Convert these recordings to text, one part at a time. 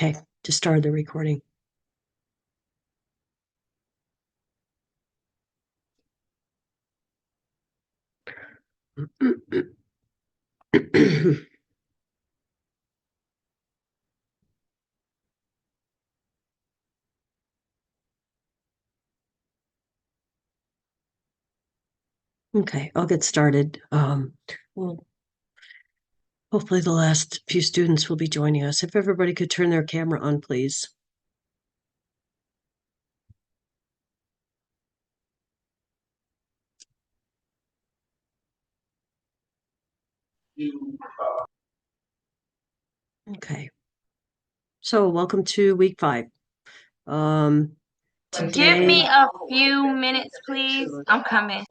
Okay, just started the recording. Okay, I'll get started. Well, hopefully the last few students will be joining us. If everybody could turn their camera on, please. Okay. So welcome to week 5. Give me Today, a few minutes, please. I'm coming.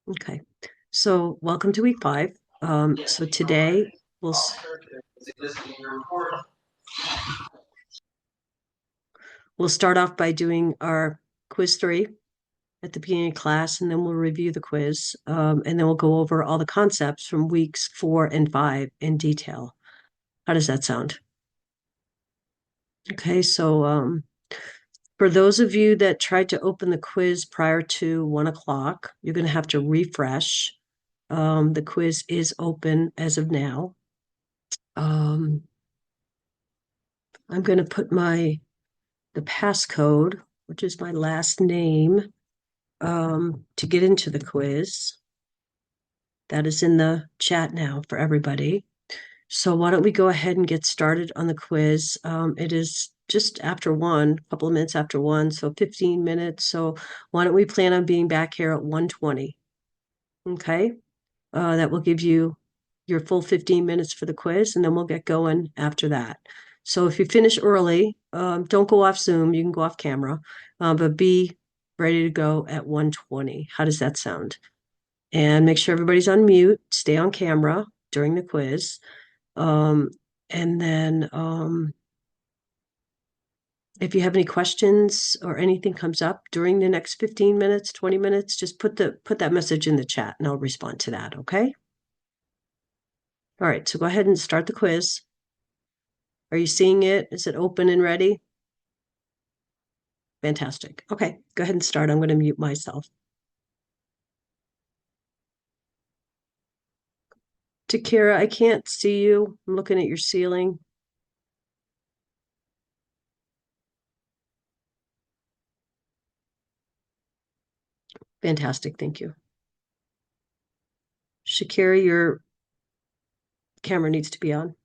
okay. So welcome to week 5. So today we'll start off by doing our quiz 3 at the beginning of class, and then we'll review the quiz, and then we'll go over all the concepts from weeks 4 and 5 in detail. How does that sound? Okay, so for those of you that tried to open the quiz prior to 1 o'clock, you're going to have to refresh. The quiz is open as of now. I'm going to put the passcode, which is my last name, to get into the quiz. That is in the chat now for everybody. So why don't we go ahead and get started on the quiz? It is just after 1, a couple of minutes after 1, so 15 minutes. So why don't we plan on being back here at 1:20? Okay, that will give you your full 15 minutes for the quiz, and then we'll get going after that. So if you finish early, don't go off Zoom. You can go off camera, but be ready to go at 1:20. How does that sound? And make sure everybody's on mute. Stay on camera during the quiz. And then if you have any questions or anything comes up during the next 15 minutes, 20 minutes, just put that message in the chat and I'll respond to that, okay? All right, so go ahead and start the quiz. Are you seeing it? Is it open and ready? Fantastic. Okay, go ahead and start. I'm going to mute myself. Takira, I can't see you. I'm looking at your ceiling. Fantastic, thank you. Shakira, your camera needs to be on.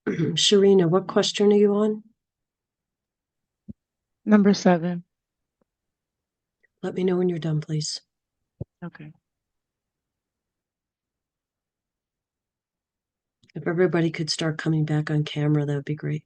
Sharina, what question are you on? Number 7. Let me know when you're done, please. Okay. If everybody could start coming back on camera, that would be great.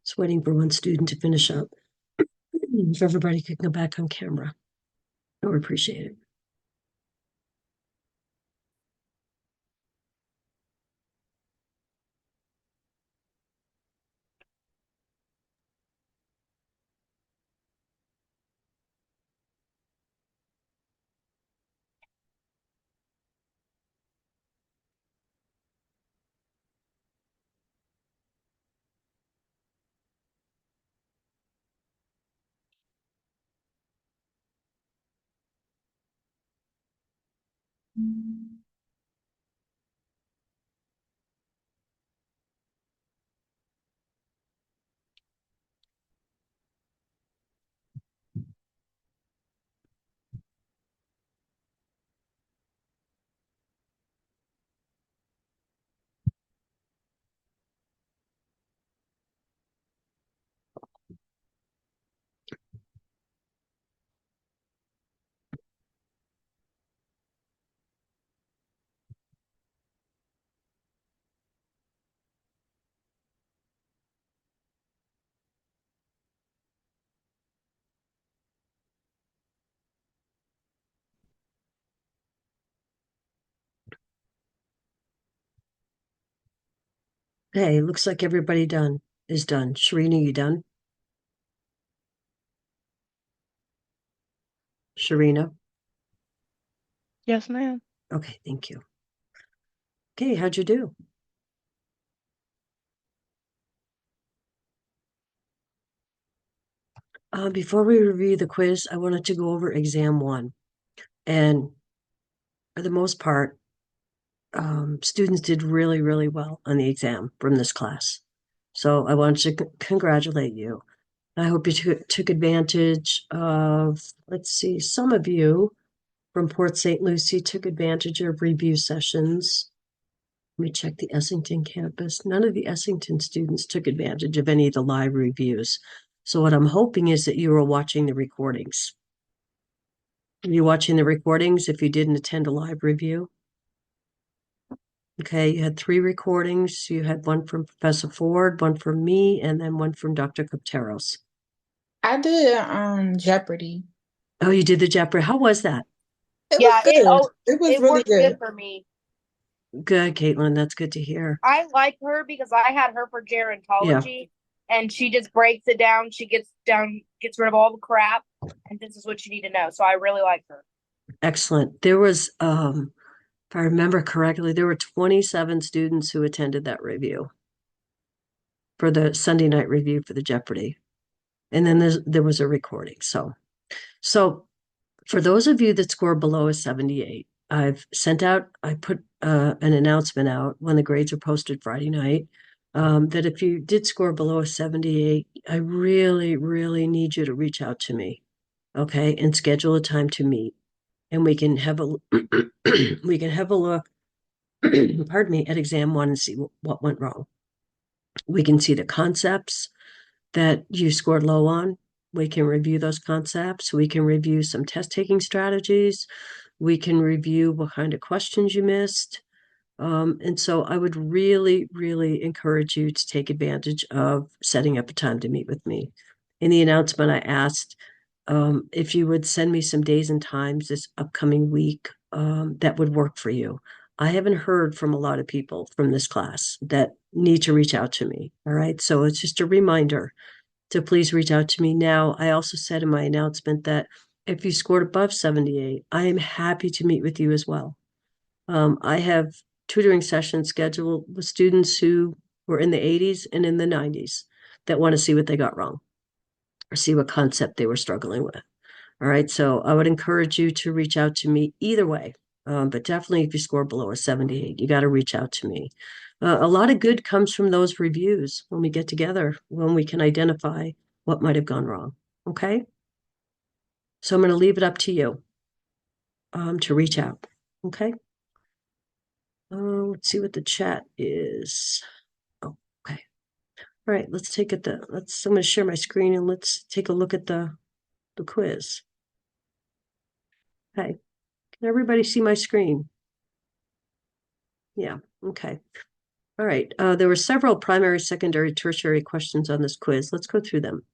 Just waiting for one student to finish up. If everybody could go back on camera, I would appreciate it. Hey, looks like everybody is done. Sharina, you done? Sharina? Yes, ma'am. Okay, thank you. Okay, how'd you do? Before we review the quiz, I wanted to go over exam 1. And for the most part, students did really, really well on the exam from this class. So I wanted to congratulate you. I hope you took advantage of, let's see, some of you from Port St. Lucie took advantage of review sessions. Let me check the Essington campus. None of the Essington students took advantage of any of the live reviews. So what I'm hoping is that you were watching the recordings. Are you watching the recordings if you didn't attend a live review? Okay, you had 3 recordings. You had one from Professor Ford, one from me, and then one from Dr. Copteros. I did Jeopardy. Oh, you did the Jeopardy. How was that? It Yeah, was good. It was really worked good good. for me. Good, Caitlin. That's good to hear. I like her because I had her for gerontology, and she just breaks it down. She gets rid of all the crap, and this is what you need to know. So I really like her. Excellent. There was, if I remember correctly, there were 27 students who attended that review for the Sunday night review for the Jeopardy. And then there was a recording. So for those of you that score below a 78, I put an announcement out when the grades are posted Friday night, that if you did score below a 78, I really, really need you to reach out to me. okay, and schedule a time to meet. And we can have a we can have a look, pardon me, at exam one and see what went wrong. We can see the concepts that you scored low on. We can review those concepts. We can review some test taking strategies. We can review what kind of questions you missed. And so I would really, really encourage you to take advantage of setting up a time to meet with me. In the announcement, I asked if you would send me some days and times this upcoming week that would work for you. I haven't heard from a lot of people from this class that need to reach out to me. All right. So it's just a reminder to please reach out to me now. I also said in my announcement that if you scored above 78, I am happy to meet with you as well. I have tutoring sessions scheduled with students who were in the 80s and in the 90s that want to see what they got wrong or see what concept they were struggling with. All right. So I would encourage you to reach out to me either way. But definitely if you score below a 78, you got to reach out to me. A lot of good comes from those reviews when we get together, when we can identify what might have gone wrong. Okay. So I'm going to leave it up to you to reach out. Okay. Let's see what the chat is. Oh, okay. All right. Let's take it. I'm going to share my screen and let's take a look at the quiz. Okay. Can everybody see my screen? Yeah. Okay. All right. There were several primary, secondary, tertiary questions on this quiz. Let's go through them.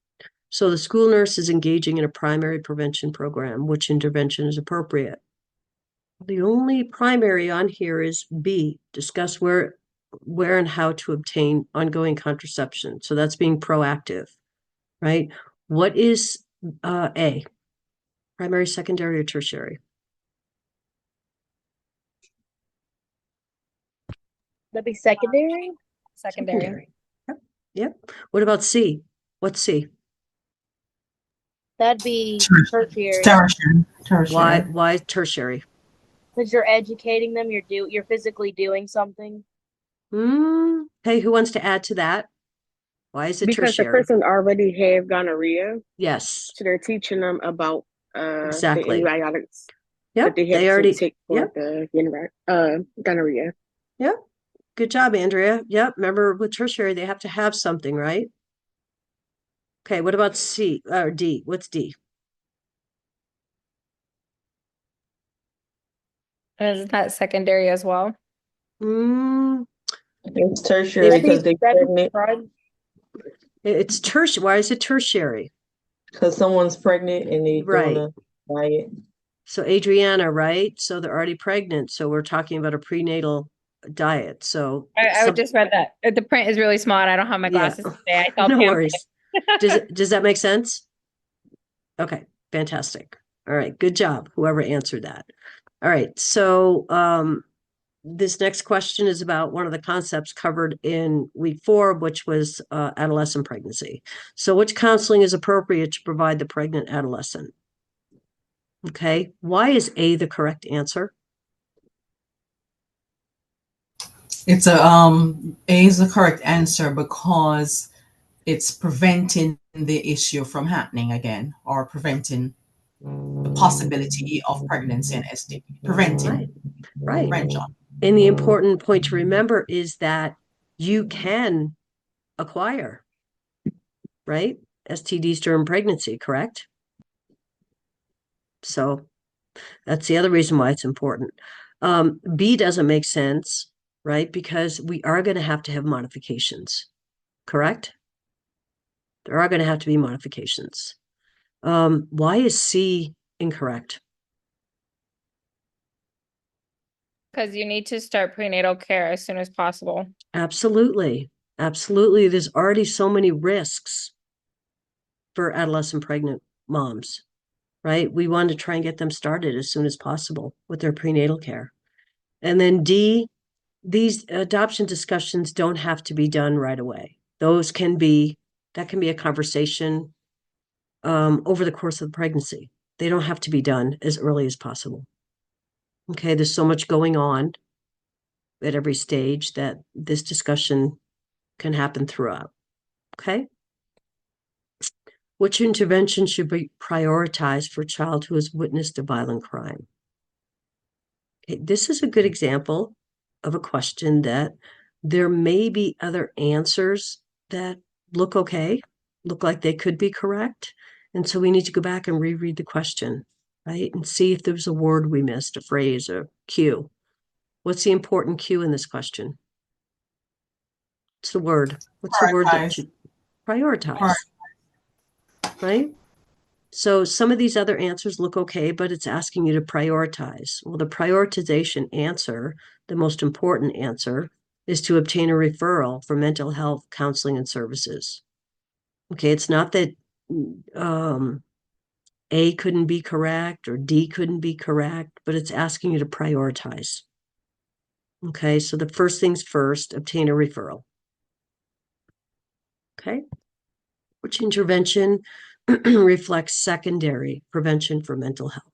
So the school nurse is engaging in a primary prevention program. Which intervention is appropriate? The only primary on here is B, discuss where and how to obtain ongoing contraception. So that's being proactive, right? What is A? Primary, secondary, or tertiary? That'd be secondary. Secondary. Yep. Yep. What about C? What's C? That'd be tertiary. Why tertiary? Because you're educating them, you're physically doing something. Okay, who wants to add to that? Why is it Because the tertiary? person already have gonorrhea, Yes, so they're teaching them about exactly. the antibiotics Yep, that they have they already. to take for Yep, the gonorrhea. yep. Good job, Andrea. Yep. Remember, with tertiary, they have to have something, right? Okay. What about C or D? What's D? Is that secondary as well? It's tertiary That'd because they pregnant. It's tertiary. Why is it tertiary? Because someone's pregnant and they Right. doing a diet. So Adriana, right? So they're already pregnant. So we're talking about a prenatal diet. So I just read that. The print is really small and I don't have my Yeah. glasses today. I saw no pamphlet. worries. Does that make sense? Okay, fantastic. All right, good job, whoever answered that. All right, so this next question is about one of the concepts covered in week 4, which was adolescent pregnancy. So which counseling is appropriate to provide the pregnant adolescent? Okay, why is A the correct answer? It's A is the correct answer because it's preventing the issue from happening again, or preventing the possibility of pregnancy and STD. Preventing. Right. Prevention. And the important point to remember is that you can acquire, right? STDs during pregnancy, correct? So that's the other reason why it's important. B doesn't make sense, right? Because we are going to have modifications, correct? There are going to have to be modifications. Why is C incorrect? Because you need to start prenatal care as soon as possible. Absolutely. Absolutely. There's already so many risks for adolescent pregnant moms, right? We want to try and get them started as soon as possible with their prenatal care. And then D, these adoption discussions don't have to be done right away. That can be a conversation over the course of the pregnancy. They don't have to be done as early as possible. Okay, there's so much going on at every stage that this discussion can happen throughout. Okay. Which intervention should be prioritized for a child who has witnessed a violent crime? Okay, this is a good example of a question that there may be other answers that look okay, look like they could be correct. And so we need to go back and reread the question, right? And see if there's a word we missed, a phrase, or cue. What's the important cue in this question? What's the word? What's the word that Prioritize. should prioritize? Right? So some of these other answers look okay, but it's asking you to prioritize. Well, the prioritization answer, the most important answer, is to obtain a referral for mental health counseling and services. Okay, it's not that A couldn't be correct or D couldn't be correct, but it's asking you to prioritize. Okay, so the first things first, obtain a referral. Okay. Which intervention reflects secondary prevention for mental health?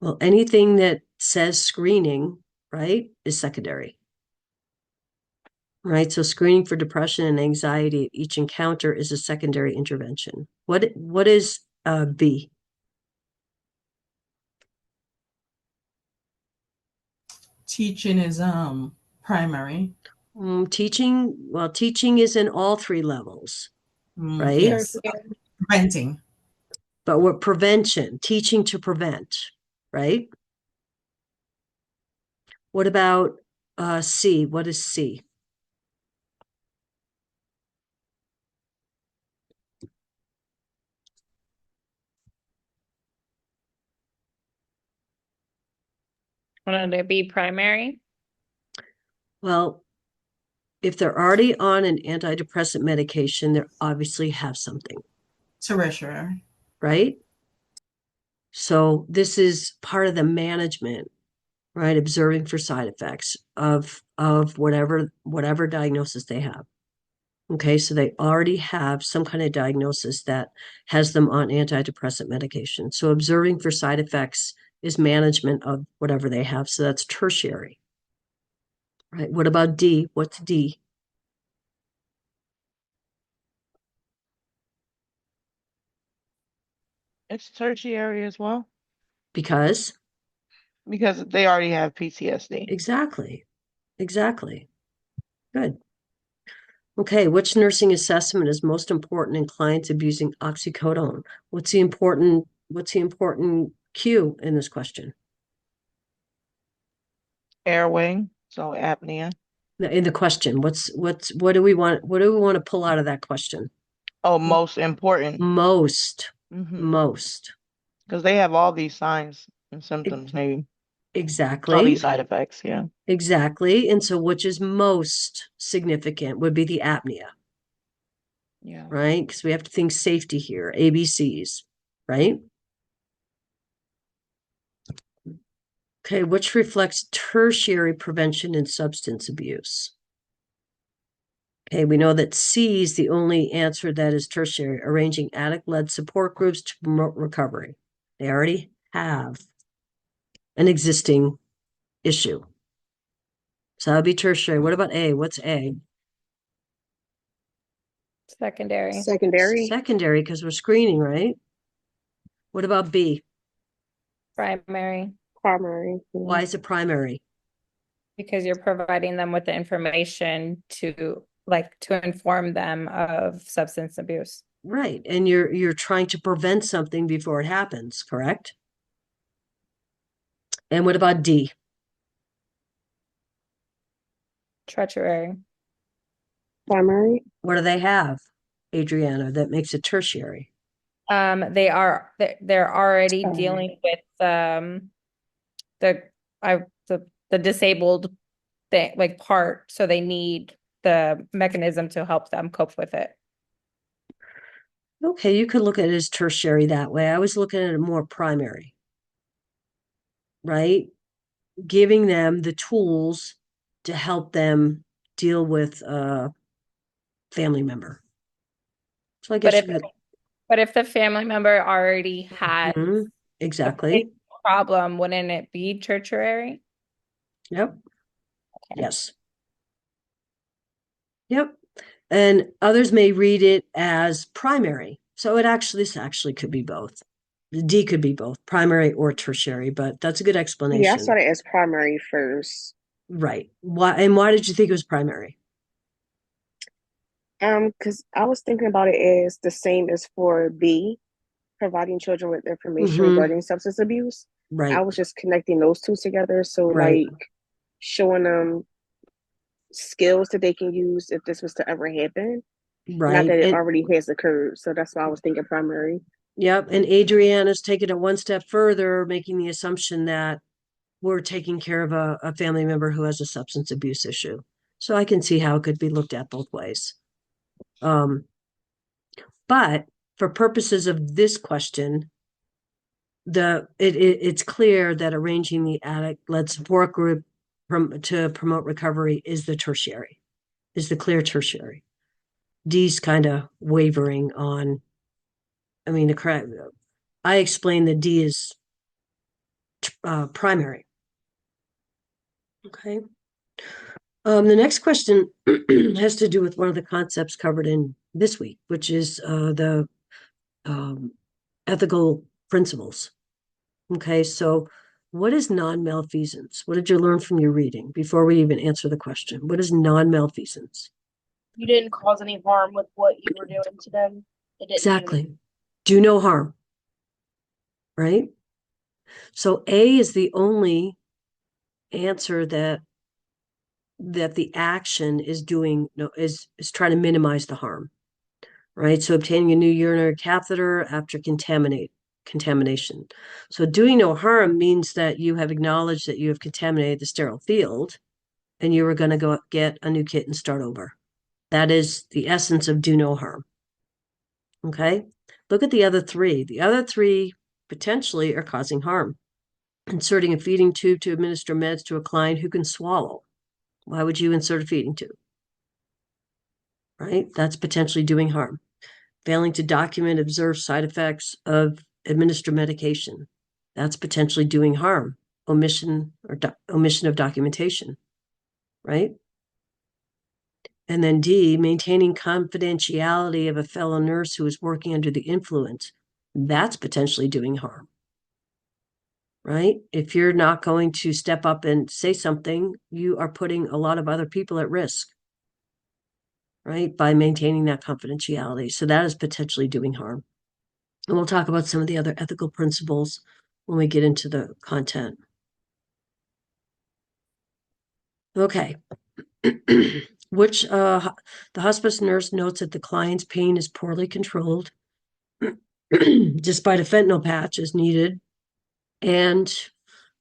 Well, anything that says screening, right, is secondary. Right? So screening for depression and anxiety at each encounter is a secondary intervention. What is B? Teaching is primary. Teaching is in all three levels, right? Yes. Preventing. But what prevention, teaching to prevent, right? What about C? What is C? Wanted to be primary. Well, if they're already on an antidepressant medication, they obviously have something, Tertiary. right? So this is part of the management, right? Observing for side effects of whatever diagnosis they have. Okay, so they already have some kind of diagnosis that has them on antidepressant medication. So observing for side effects is management of whatever they have. So that's tertiary. Right. What about D? What's D? It's tertiary as well Because because they already have PTSD. exactly. Good. Okay, which nursing assessment is most important in clients abusing oxycodone? What's the important cue in this question? Airway, so apnea. In the question, what do we want to pull out of that question? Oh, most important. Most. Because they have all these signs and symptoms, maybe all Exactly. these side effects. Yeah. Exactly. And so which is most significant would be the apnea, Yeah. right? Because we have to think safety here, ABCs, right? Okay, which reflects tertiary prevention in substance abuse. Okay, we know that C is the only answer that is tertiary, arranging addict-led support groups to promote recovery. They already have an existing issue. So that would be tertiary. What about A? What's A? Secondary. Secondary. Secondary, because we're screening, right? What about B? Primary. Primary. Why is it primary? Because you're providing them with the information to inform them of substance abuse. Right. And you're trying to prevent something before it happens, correct? And what about D? Treachery. Primary. What do they have, Adriana, that makes it tertiary? They're already dealing with the disabled thing, like part, so they need the mechanism to help them cope with it. Okay, you could look at it as tertiary that way. I was looking at it more primary, right? Giving them the tools to help them deal with a family member. So I guess But if the family member already had exactly a problem, wouldn't it be tertiary? Yep. Okay. Yes. Yep. And others may read it as primary. So this actually could be both. The D could be both primary or tertiary, but that's a good Yeah, I explanation. saw it as primary first. Right. Why did you think it was primary? Because I was thinking about it as the same as for B, providing children with information Mhm. regarding substance abuse. I Right. was just connecting those two together. So Right. like showing them skills that they can use if this was to ever happen. Not Right. that it And already has occurred. So that's why I was thinking primary. yep. And Adriana's taken it one step further, making the assumption that we're taking care of a family member who has a substance abuse issue. So I can see how it could be looked at both ways. But for purposes of this question, it's clear that arranging the addict work group to promote recovery is the clear tertiary. D's kind of wavering on. I mean, I explained that D is primary. Okay. The next question has to do with one of the concepts covered in this week, which is the ethical principles. Okay, so what is non-malfeasance? What did you learn from your reading before we even answer the question? What is non-malfeasance? You didn't cause any harm with what you were doing to them. It didn't Exactly. Do no harm. Right? So A is the only answer that the action is doing is trying to minimize the harm. Right? So obtaining a new urinary catheter after contamination. So doing no harm means that you have acknowledged that you have contaminated the sterile field and you were going to go get a new kit and start over. That is the essence of do no harm. Okay? Look at the other three. The other three potentially are causing harm. Inserting a feeding tube to administer meds to a client who can swallow. Why would you insert a feeding tube? Right? That's potentially doing harm. Failing to document observed side effects of administered medication. That's potentially doing harm. Omission of documentation. Right? And then D, maintaining confidentiality of a fellow nurse who is working under the influence. That's potentially doing harm. Right? If you're not going to step up and say something, you are putting a lot of other people at risk. Right? By maintaining that confidentiality. So that is potentially doing harm. And we'll talk about some of the other ethical principles when we get into the content. Okay. Which the hospice nurse notes that the client's pain is poorly controlled despite a fentanyl patch is needed and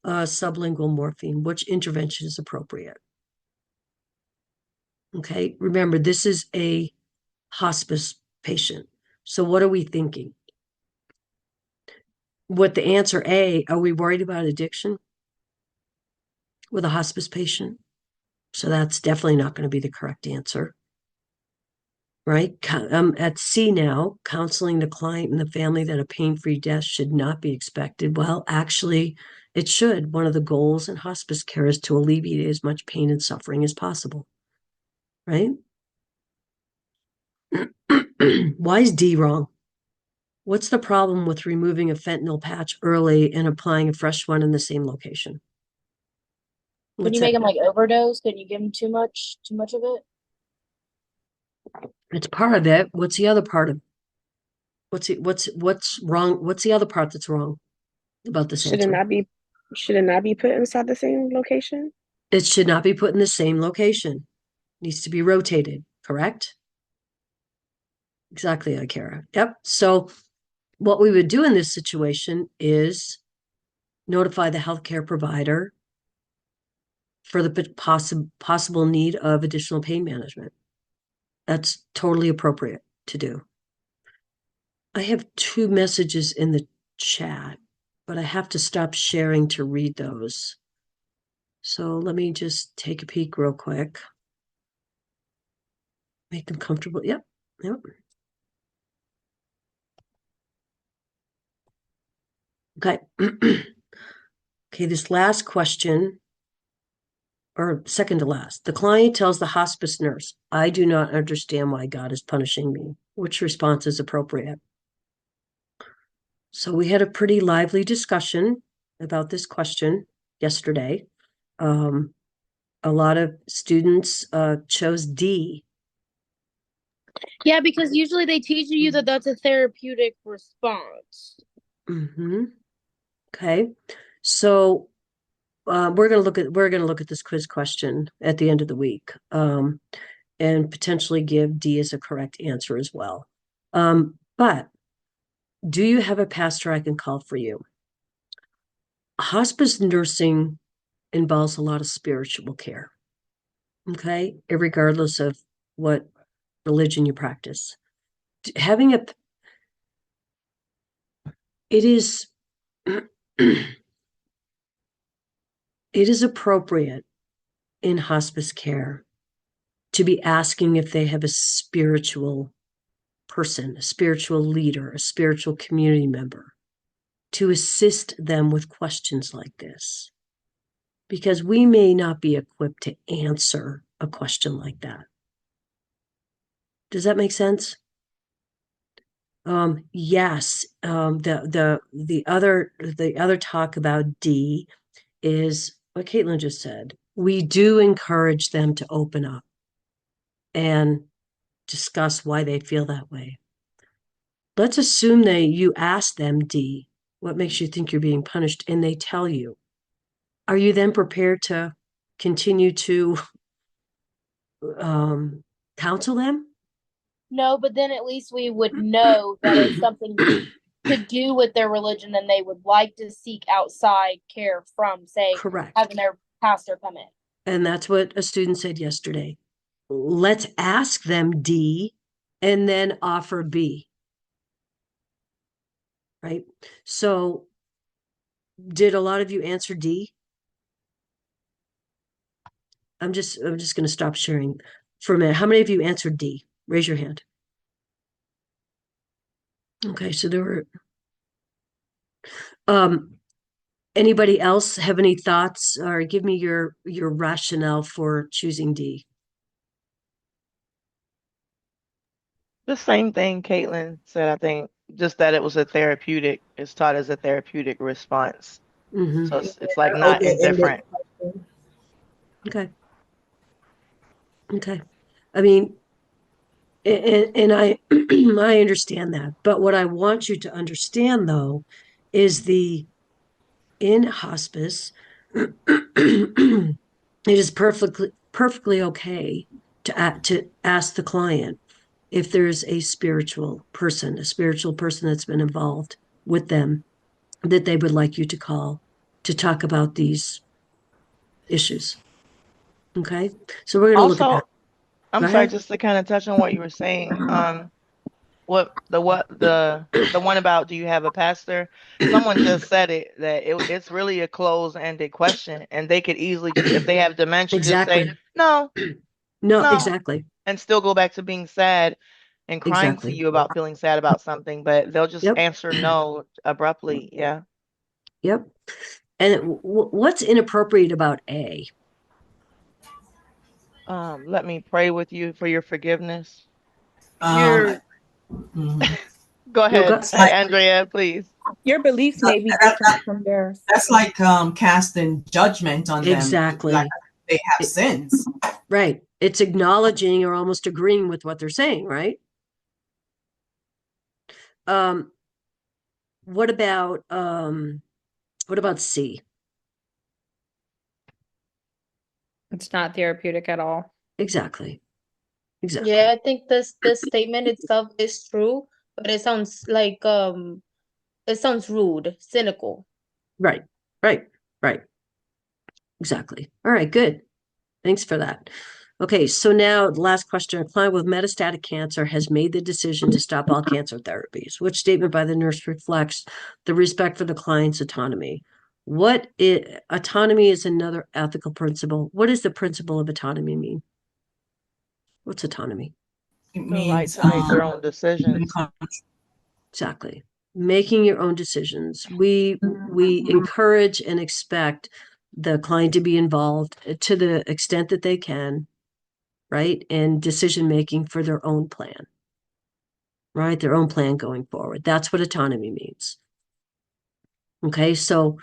sublingual morphine. Which intervention is appropriate? Okay, remember, this is a hospice patient. So what are we thinking? With the answer A, are we worried about addiction with a hospice patient? So that's definitely not going to be the correct answer. Right? At C now, counseling the client and the family that a pain-free death should not be expected. Well, actually, it should. One of the goals in hospice care is to alleviate as much pain and suffering as possible. Right? Why is D wrong? What's the problem with removing a fentanyl patch early and applying a fresh one in the same location? When you make them like overdose, can you give them too much of it? It's part of it. What's the other part of what's wrong? What's the other part that's wrong about this Should it answer? not be put inside the same location? It should not be put in the same location. It needs to be rotated, correct? Exactly, Akira. Yep. So what we would do in this situation is notify the healthcare provider for the possible need of additional pain management. That's totally appropriate to do. I have 2 messages in the chat, but I have to stop sharing to read those. So let me just take a peek real quick. Make them comfortable. Yep. Yep. Okay. Okay, this last question or second to last. The client tells the hospice nurse, I do not understand why God is punishing me. Which response is appropriate? So we had a pretty lively discussion about this question yesterday. A lot of students chose D. Yeah, because usually they teach you that that's a therapeutic response. Mm-hmm. Okay, so we're gonna look at this quiz question at the end of the week, and potentially give D as a correct answer as well. But do you have a pastor I can call for you? Hospice nursing involves a lot of spiritual care. Okay, regardless of what religion you practice, having it is it is appropriate in hospice care to be asking if they have a spiritual person, a spiritual leader, a spiritual community member to assist them with questions like this. Because we may not be equipped to answer a question like that. Does that make sense? Yes. The other talk about D is what Caitlin just said. We do encourage them to open up and discuss why they feel that way. Let's assume you ask them, D, what makes you think you're being punished? And they tell you. Are you then prepared to continue to counsel them? No, but then at least we would know that it's something to do with their religion and they would like to seek outside care from, say, Correct. having their pastor come in. And that's what a student said yesterday. Let's ask them D and then offer B. Right? So did a lot of you answer D? I'm just going to stop sharing for a minute. How many of you answered D? Raise your hand. Okay, so there were anybody else have any thoughts or give me your rationale for choosing D? The same thing Caitlin said, I think, just that it was it's taught as a therapeutic response. Mm-hmm. So it's like not indifferent. Okay. Okay. I mean, and I I understand that, but what I want you to understand though is in hospice it is perfectly okay to ask the client if there's a spiritual person that's been involved with them that they would like you to call to talk about these issues. Okay, so we're going to look at that. I'm sorry, just to kind of touch on what you were saying. What the one about do you have a pastor? Someone just said that it's really a closed-ended question, and they could easily just, if they have dementia, Exactly. just say no, exactly, and still go back to being sad and crying to you about feeling sad about something, but they'll just answer no abruptly. Yeah. Yep. And what's inappropriate about A? Let me pray with you for your forgiveness. Mhm. Go ahead, That's like- Andrea, please. Your beliefs may be different from theirs. That's like casting judgment on them. Exactly. Like they have sins. Right. It's acknowledging or almost agreeing with what they're saying, right? What about C? It's not therapeutic at all. Exactly. Yeah, I think this statement itself is true, but it sounds like it sounds rude, cynical. Right. Exactly. All right, good. Thanks for that. Okay, so now the last question. A client with metastatic cancer has made the decision to stop all cancer therapies. Which statement by the nurse reflects the respect for the client's autonomy? Autonomy is another ethical principle. What does the principle of autonomy mean? What's autonomy? It The right means to make their own decisions. Exactly. Making your own decisions. We encourage and expect the client to be involved to the extent that they can, right? And decision making for their own plan, right? Their own plan going forward. That's what autonomy means. Okay, so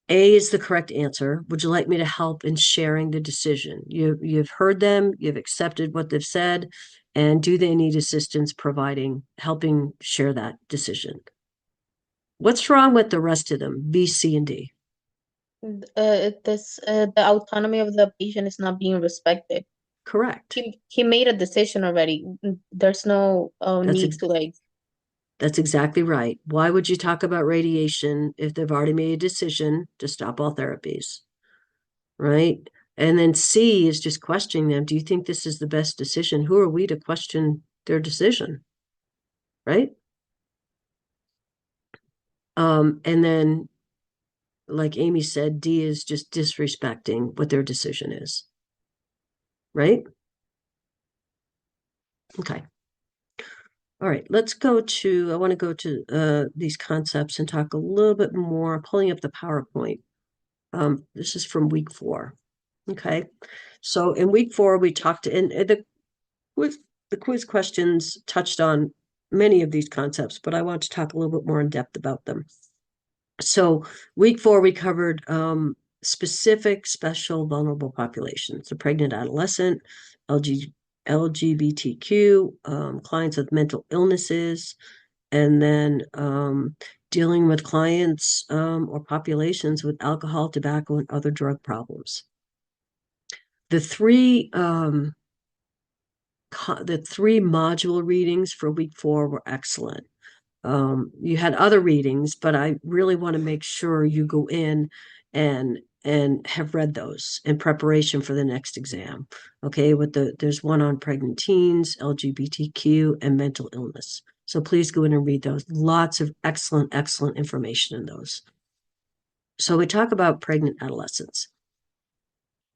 A is the correct answer. Would you like me to help in sharing the decision? You've heard them, you've accepted what they've said, and do they need assistance helping share that decision? What's wrong with the rest of them, B, C, and D? The autonomy of the patient is not being respected. Correct. He made a decision already. There's no need to like. That's exactly right. Why would you talk about radiation if they've already made a decision to stop all therapies? Right? And then C is just questioning them. Do you think this is the best decision? Who are we to question their decision? Right? And then, like Amy said, D is just disrespecting what their decision is. Right? Okay. All right, I want to go to these concepts and talk a little bit more, pulling up the PowerPoint. This is from week 4. Okay, so in week 4, we talked, and the quiz questions touched on many of these concepts, but I want to talk a little bit more in depth about them. So week 4, we covered specific special vulnerable populations, the pregnant adolescent, LGBTQ, clients with mental illnesses, and then dealing with clients or populations with alcohol, tobacco, and other drug problems. The three module readings for week 4 were excellent. You had other readings, but I really want to make sure you go in and have read those in preparation for the next exam. Okay, there's one on pregnant teens, LGBTQ, and mental illness. So please go in and read those. Lots of excellent information in those. So we talk about pregnant adolescents.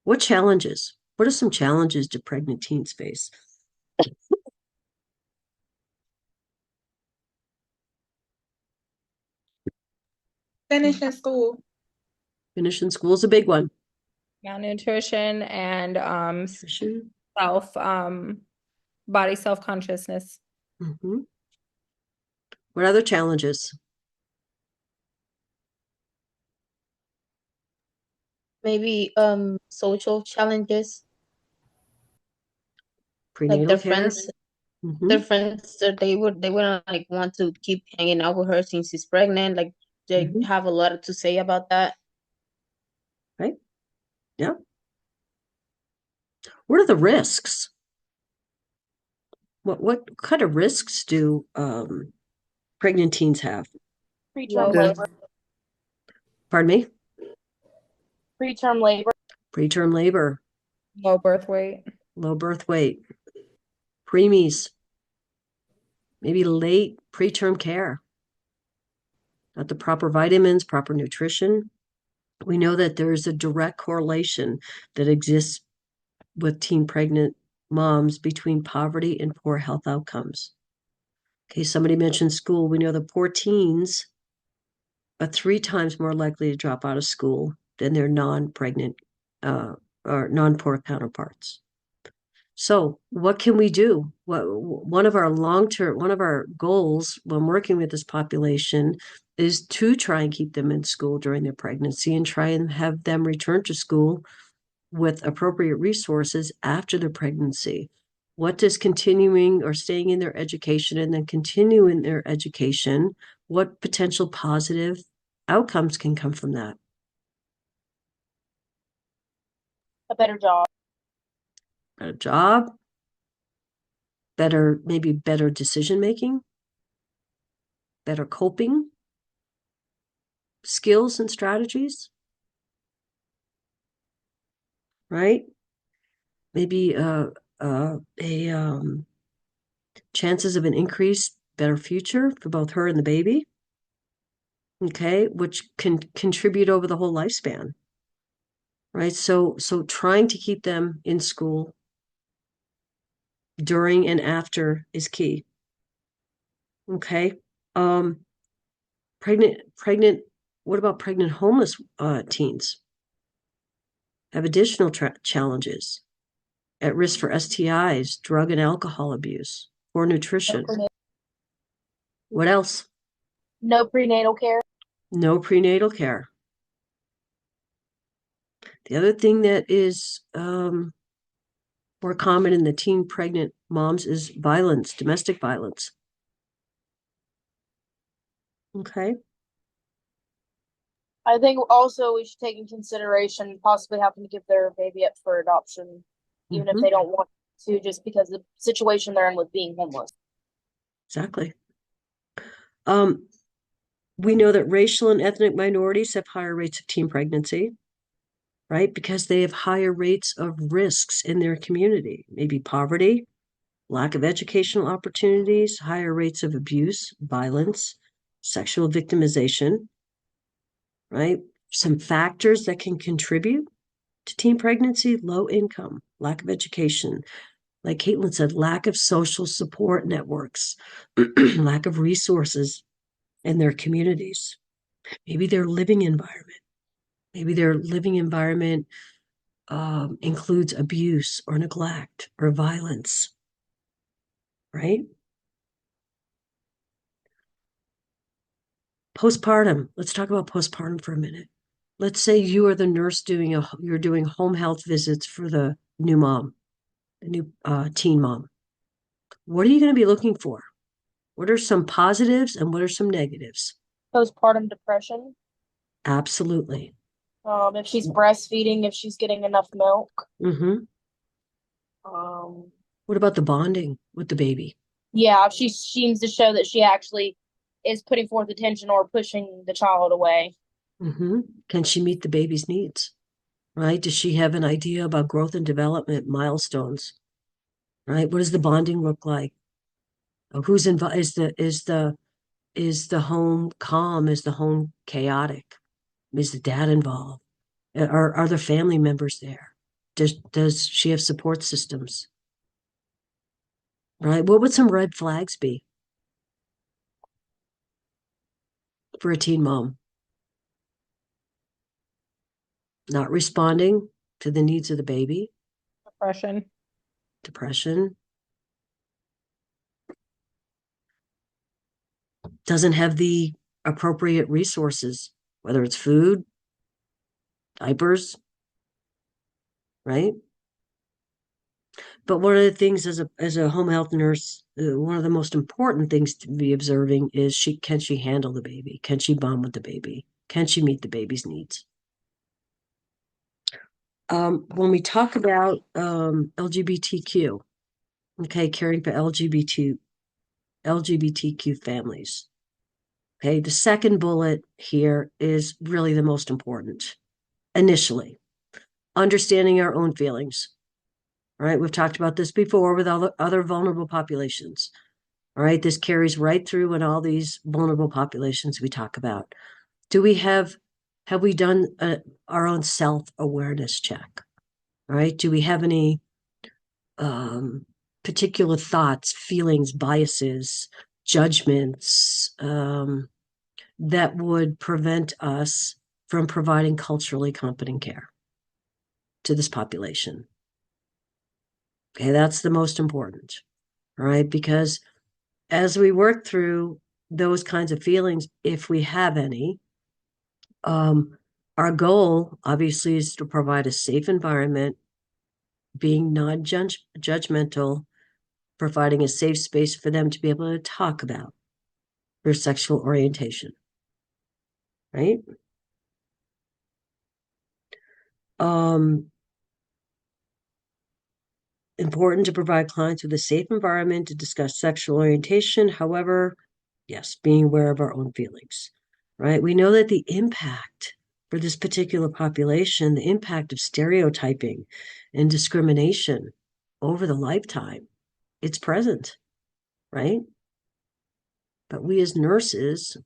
What are some challenges do pregnant teens face? Finishing school. Finishing school is a big one. Malnutrition and Nutrition. body self-consciousness. Mm-hmm. What other challenges? Maybe social challenges. Prenatal Like care. their friends, they wouldn't like want to keep hanging out with her since she's pregnant. Like they have a lot to say about that. Right? Yeah. What are the risks? What kind of risks do pregnant teens have? Preterm The- labor. Pardon me? Preterm labor. Preterm labor, Low birth weight. low birth weight, preemies, maybe late preterm care, not the proper vitamins, proper nutrition. We know that there is a direct correlation that exists with teen pregnant moms between poverty and poor health outcomes. Okay, somebody mentioned school. We know that poor teens are 3 times more likely to drop out of school than their non-pregnant or non-poor counterparts. So what can we do? One of our goals when working with this population is to try and keep them in school during their pregnancy and try and have them return to school with appropriate resources after their pregnancy. What does continuing or staying in their education and then continuing their education, what potential positive outcomes can come from that? A better job. Better job, maybe better decision making, better coping skills and strategies, right? Maybe chances of an increased better future for both her and the baby. Okay, which can contribute over the whole lifespan, right? So trying to keep them in school during and after is key. Okay. Pregnant, what about pregnant homeless teens? have additional challenges, at risk for STIs, drug and alcohol abuse, poor nutrition. What else? No prenatal care. No prenatal care. The other thing that is more common in the teen pregnant moms is violence, domestic violence. Okay. I think also we should take in consideration possibly having to give their baby up for adoption, even if they don't want to, just because the situation they're in with being homeless. Exactly. We know that racial and ethnic minorities have higher rates of teen pregnancy, right? Because they have higher rates of risks in their community, maybe poverty, lack of educational opportunities, higher rates of abuse, violence, sexual victimization, right? Some factors that can contribute to teen pregnancy: low income, lack of education, like Caitlin said, lack of social support networks, lack of resources in their communities. Maybe their living environment. Maybe their living environment includes abuse or neglect or violence, right? Postpartum. Let's talk about postpartum for a minute. Let's say you are the nurse you're doing home health visits for the new mom, the new teen mom. What are you going to be looking for? What are some positives and what are some negatives? Postpartum depression. Absolutely. If she's breastfeeding, if she's getting enough milk. Mm-hmm. What about the bonding with the baby? Yeah, if she seems to show that she actually is putting forth attention or pushing the child away. Mm-hmm. Can she meet the baby's needs? Right? Does she have an idea about growth and development milestones? Right? What does the bonding look like? Who's involved? Is the home calm? Is the home chaotic? Is the dad involved? Are there family members there? Does she have support systems? Right? What would some red flags be for a teen mom? Not responding to the needs of the baby. Depression. Doesn't have the appropriate resources, whether it's food, diapers, right? But one of the things as a home health nurse, one of the most important things to be observing is can she handle the baby? Can she bond with the baby? Can she meet the baby's needs? When we talk about LGBTQ, okay, caring for LGBTQ families, okay, the second bullet here is really the most important. Initially, understanding our own feelings. All right, we've talked about this before with other vulnerable populations. All right, this carries right through in all these vulnerable populations we talk about. Have we done our own self-awareness check? All right, do we have any particular thoughts, feelings, biases, judgments that would prevent us from providing culturally competent care to this population? Okay, that's the most important, all right? Because as we work through those kinds of feelings, if we have any, our goal obviously is to provide a safe environment, being non-judgmental, providing a safe space for them to be able to talk about their sexual orientation, right? Important to provide clients with a safe environment to discuss sexual orientation. However, yes, being aware of our own feelings, right? We know that the impact for this particular population, the impact of stereotyping and discrimination over the lifetime, it's present, right? But we as nurses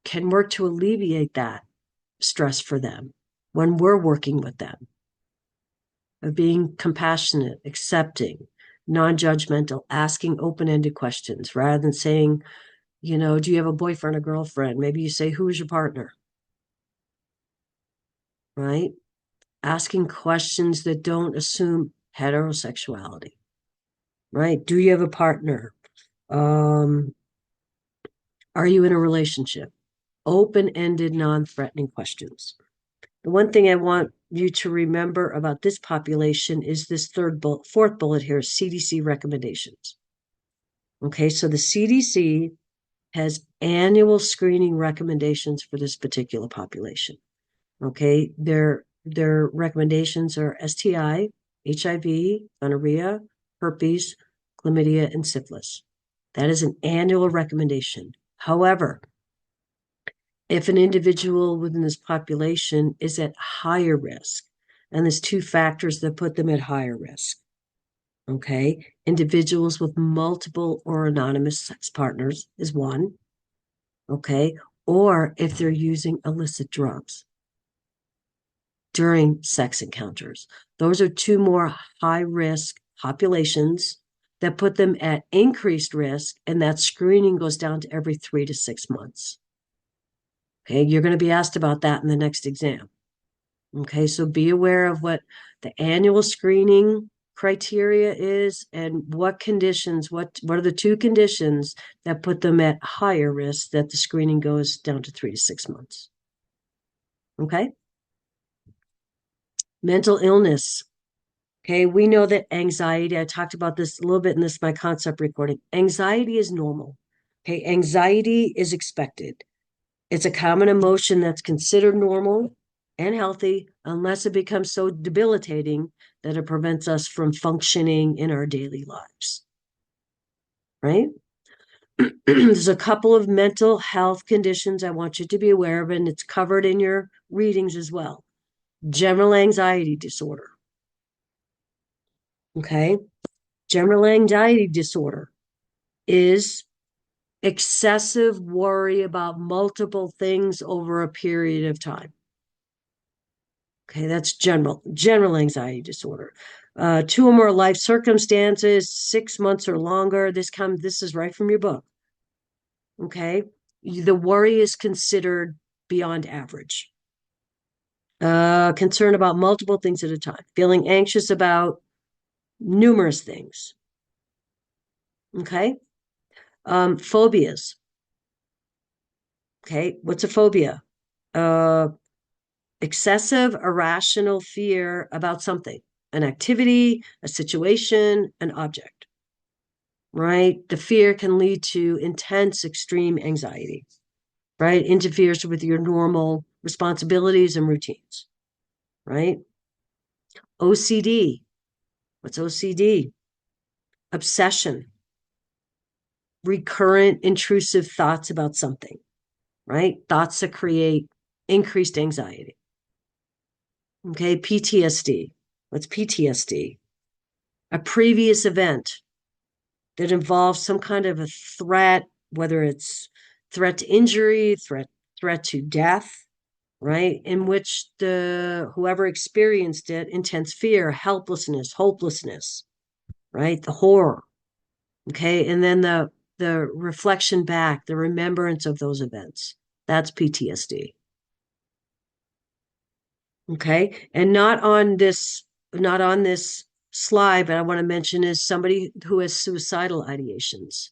can work to alleviate that stress for them when we're working with them, of being compassionate, accepting, non-judgmental, asking open-ended questions rather than saying, you know, do you have a boyfriend or girlfriend? Maybe you say, who is your partner? right? Asking questions that don't assume heterosexuality, right? Do you have a partner? Are you in a relationship? Open-ended, non-threatening questions. The one thing I want you to remember about this population is this fourth bullet here, CDC recommendations. Okay, so the CDC has annual screening recommendations for this particular population. Okay, their recommendations are STI, HIV, gonorrhea, herpes, chlamydia, and syphilis. That is an annual recommendation. However, if an individual within this population is at higher risk, and there's two factors that put them at higher risk. Okay, individuals with multiple or anonymous sex partners is one. Okay, or if they're using illicit drugs during sex encounters. Those are two more high risk populations that put them at increased risk, and that screening goes down to every 3 to 6 months. Okay, you're going to be asked about that in the next exam. Okay, so be aware of what the annual screening criteria is and what conditions, what are the two conditions that put them at higher risk that the screening goes down to 3 to 6 months. Okay. Mental illness. Okay, we know that anxiety, I talked about this a little bit in my concept recording. Anxiety is normal. Okay, anxiety is expected. It's a common emotion that's considered normal and healthy unless it becomes so debilitating that it prevents us from functioning in our daily lives. Right? There's a couple of mental health conditions I want you to be aware of, and it's covered in your readings as well. General anxiety disorder. Okay? General anxiety disorder is excessive worry about multiple things over a period of time. Okay, that's general anxiety disorder. 2 or more life circumstances, 6 months or longer. This is right from your book. Okay, the worry is considered beyond average. Concern about multiple things at a time. Feeling anxious about numerous things. Okay, phobias. Okay, what's a phobia? Excessive, irrational fear about something, an activity, a situation, an object, right? The fear can lead to intense, extreme anxiety, right? Interferes with your normal responsibilities and routines, right? OCD. What's OCD? Obsession. Recurrent, intrusive thoughts about something, right? Thoughts that create increased anxiety. Okay, PTSD. What's PTSD? A previous event that involves some kind of a threat, whether it's threat to injury, threat to death, right? In which whoever experienced it, intense fear, helplessness, hopelessness, right? The horror. Okay, and then the reflection back, the remembrance of those events. That's PTSD. Okay, and not on this slide, but I want to mention is somebody who has suicidal ideations.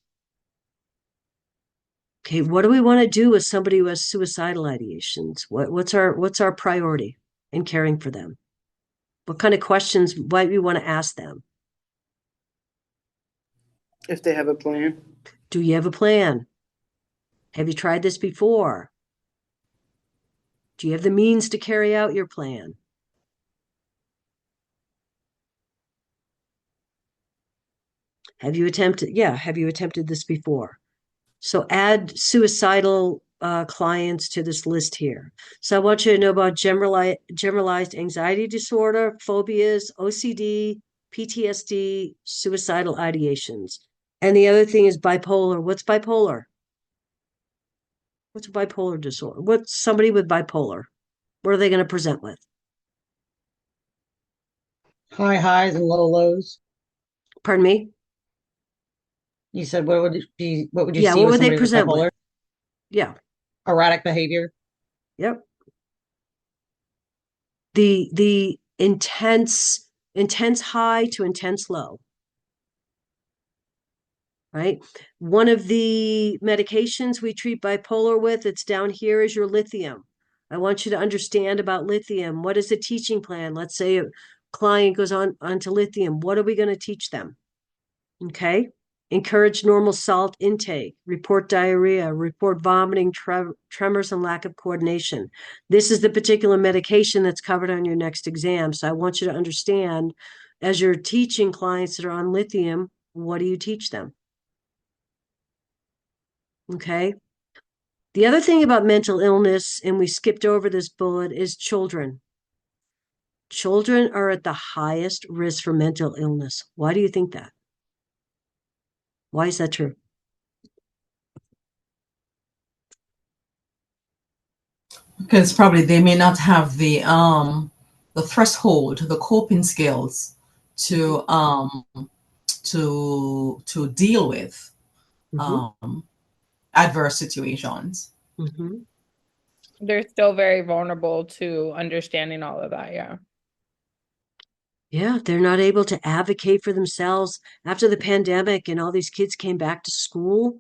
Okay, what do we want to do with somebody who has suicidal ideations? What's our priority in caring for them? What kind of questions might we want to ask them? If they have a plan. Do you have a plan? Have you tried this before? Do you have the means to carry out your plan? Have you attempted this before? So add suicidal clients to this list here. So I want you to know about generalized anxiety disorder, phobias, OCD, PTSD, suicidal ideations. And the other thing is bipolar. What's bipolar? What's a bipolar disorder? What's somebody with bipolar? What are they going to present with? High highs and low lows. Pardon me? You said what would you see What would with they somebody with present bipolar? with? Yeah. Erratic behavior. Yep. the intense high to intense low. Right? One of the medications we treat bipolar with, it's down here, is your lithium. I want you to understand about lithium. What is the teaching plan? Let's say a client goes onto lithium. What are we going to teach them? Okay. Encourage normal salt intake, report diarrhea, report vomiting, tremors, and lack of coordination. This is the particular medication that's covered on your next exam. So I want you to understand, as you're teaching clients that are on lithium, what do you teach them? Okay. The other thing about mental illness, and we skipped over this bullet, is children. Children are at the highest risk for mental illness. Why do you think that? Why is that true? Because probably they may not have the threshold, the coping skills to deal with adverse situations. Mm-hmm. They're still very vulnerable to understanding all of that. Yeah. Yeah, they're not able to advocate for themselves after the pandemic, and all these kids came back to school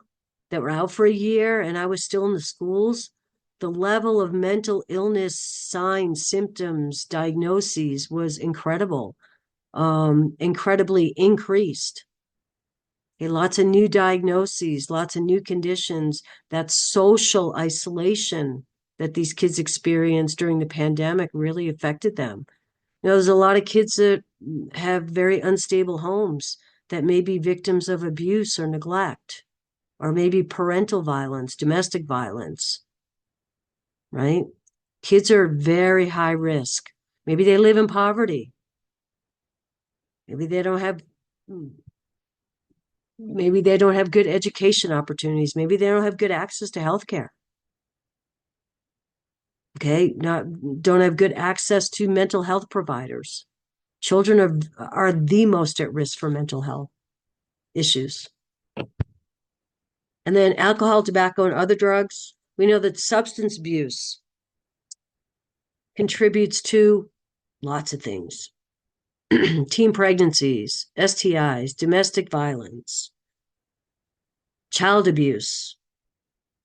that were out for a year, and I was still in the schools. The level of mental illness signs, symptoms, diagnoses was incredible, incredibly increased. Okay, lots of new diagnoses, lots of new conditions. That social isolation that these kids experienced during the pandemic really affected them. You know, there's a lot of kids that have very unstable homes that may be victims of abuse or neglect, or maybe parental violence, domestic violence, right? Kids are very high risk. Maybe they live in poverty. Maybe they don't have good education opportunities. Maybe they don't have good access to healthcare. Okay, don't have good access to mental health providers. Children are the most at risk for mental health issues. And then alcohol, tobacco, and other drugs. We know that substance abuse contributes to lots of things. Teen pregnancies, STIs, domestic violence, child abuse,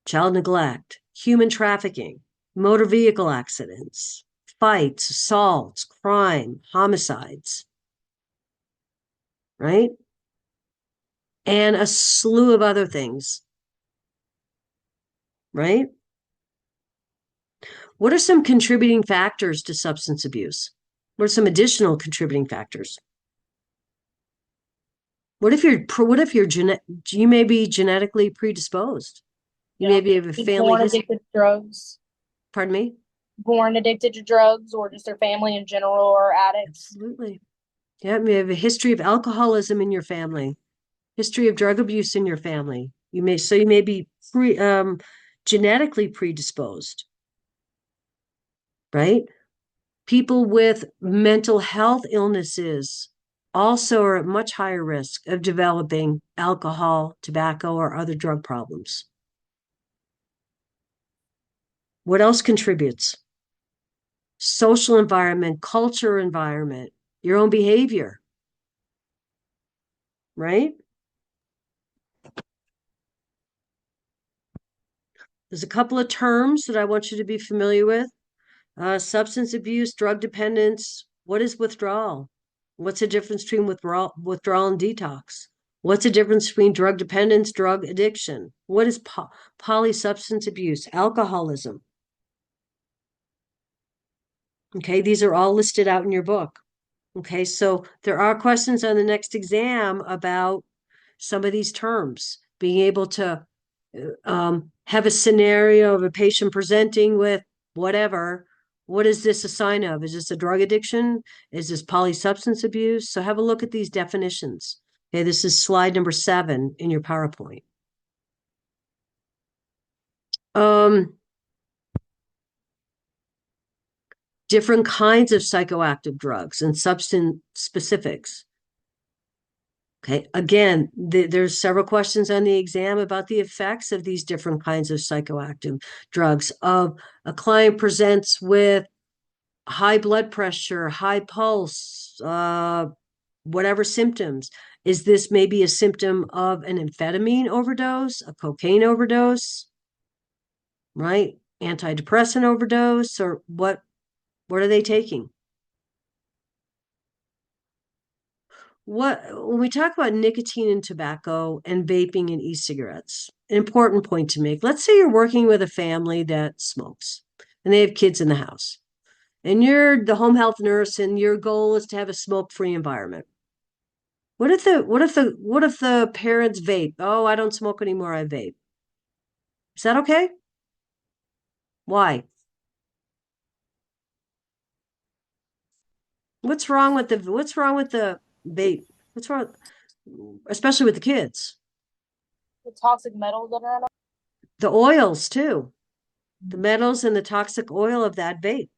child neglect, human trafficking, motor vehicle accidents, fights, assaults, crime, homicides, right? And a slew of other things, right? What are some contributing factors to substance abuse? What are some additional contributing factors? What if you may be genetically predisposed? You maybe have a family born addicted to drugs. Pardon me? Born addicted to drugs, or just their family in general, or addicts. Absolutely. Yeah, you have a history of alcoholism in your family, history of drug abuse in your family. You may be genetically predisposed, right? People with mental health illnesses also are at much higher risk of developing alcohol, tobacco, or other drug problems. What else contributes? Social environment, culture environment, your own behavior, right? There's a couple of terms that I want you to be familiar with. Substance abuse, drug dependence. What is withdrawal? What's the difference between withdrawal and detox? What's the difference between drug dependence, drug addiction? What is polysubstance abuse, alcoholism? Okay, these are all listed out in your book. Okay, so there are questions on the next exam about some of these terms, being able to have a scenario of a patient presenting with whatever. What is this a sign of? Is this a drug addiction? Is this polysubstance abuse? So have a look at these definitions. Okay, this is slide number 7 in your PowerPoint. Different kinds of psychoactive drugs and substance specifics. Okay, again, there's several questions on the exam about the effects of these different kinds of psychoactive drugs. A client presents with high blood pressure, high pulse, whatever symptoms. Is this maybe a symptom of an amphetamine overdose, a cocaine overdose, right? Antidepressant overdose, or what are they taking? When we talk about nicotine and tobacco and vaping and e-cigarettes, an important point to make. Let's say you're working with a family that smokes and they have kids in the house, and you're the home health nurse and your goal is to have a smoke-free environment. What if the parents vape? Oh, I don't smoke anymore, I vape. Is that okay? Why? What's wrong with the vape? What's wrong, especially with the kids? The toxic metals that are in it. The oils too. The metals and the toxic oil of that vape.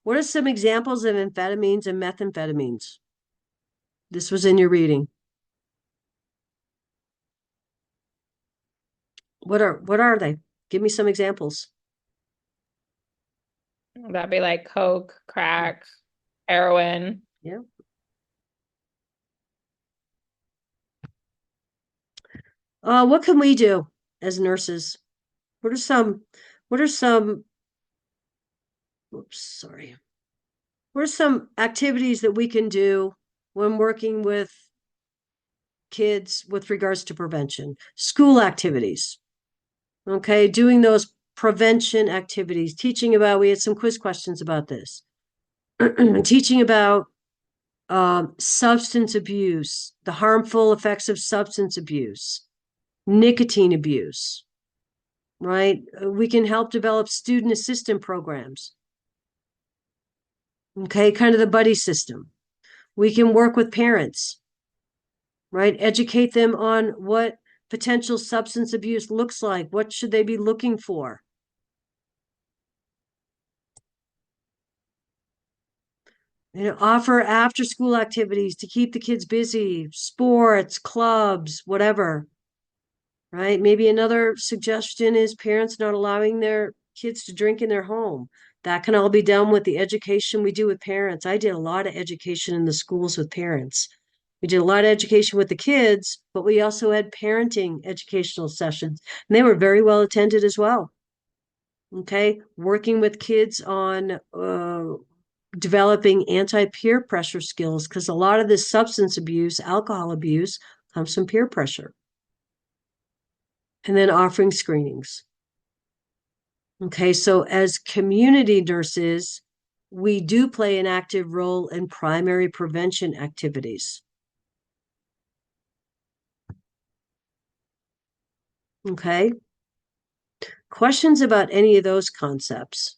What are some examples of amphetamines and methamphetamines? This was in your reading. What are they? Give me some examples. That'd be like coke, crack, heroin. Yeah. What can we do as nurses? What are some activities that we can do when working with kids with regards to prevention? School activities. Okay, doing those prevention activities, teaching about, we had some quiz questions about this. Teaching about substance abuse, the harmful effects of substance abuse, nicotine abuse, right? We can help develop student assistant programs. Okay, kind of the buddy system. We can work with parents, right? Educate them on what potential substance abuse looks like. What should they be looking for? Offer after school activities to keep the kids busy, sports, clubs, whatever, right? Maybe another suggestion is parents not allowing their kids to drink in their home. That can all be done with the education we do with parents. I did a lot of education in the schools with parents. We did a lot of education with the kids, but we also had parenting educational sessions, and they were very well attended as well. Okay, working with kids on developing anti-peer pressure skills, because a lot of this substance abuse, alcohol abuse, comes from peer pressure. And then offering screenings. Okay, so as community nurses, we do play an active role in primary prevention activities. Okay. Questions about any of those concepts?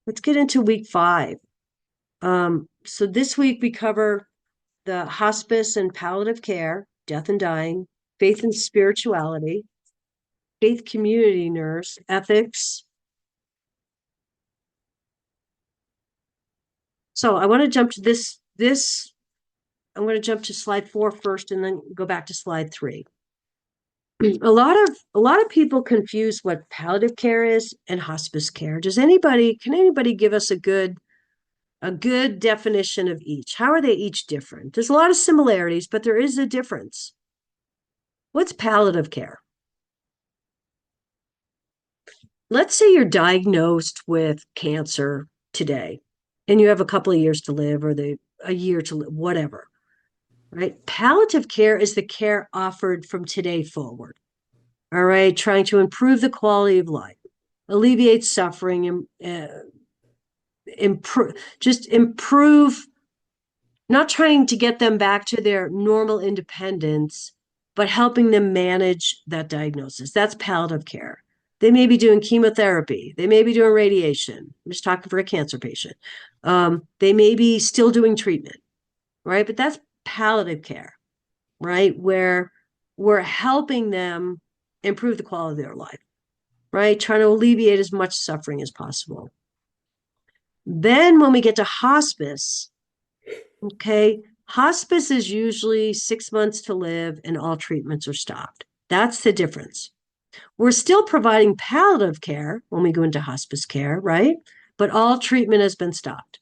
Let's get into week 5. So this week we cover the hospice and palliative care, death and dying, faith and spirituality, faith community nurse, ethics. So I want to jump to this. I'm going to jump to slide 4 first and then go back to slide 3. A lot of people confuse what palliative care is and hospice care. Can anybody give us a good definition of each? How are they each different? There's a lot of similarities, but there is a difference. What's palliative care? Let's say you're diagnosed with cancer today and you have a couple of years to live, or a year to live, whatever, right? Palliative care is the care offered from today forward. All right, trying to improve the quality of life, alleviate suffering, improve, not trying to get them back to their normal independence, but helping them manage that diagnosis. That's palliative care. They may be doing chemotherapy. They may be doing radiation. I'm just talking for a cancer patient. They may be still doing treatment, right? But that's palliative care, right? Where we're helping them improve the quality of their life, right? Trying to alleviate as much suffering as possible. Then when we get to hospice, okay, hospice is usually 6 months to live and all treatments are stopped. That's the difference. We're still providing palliative care when we go into hospice care, right? But all treatment has been stopped.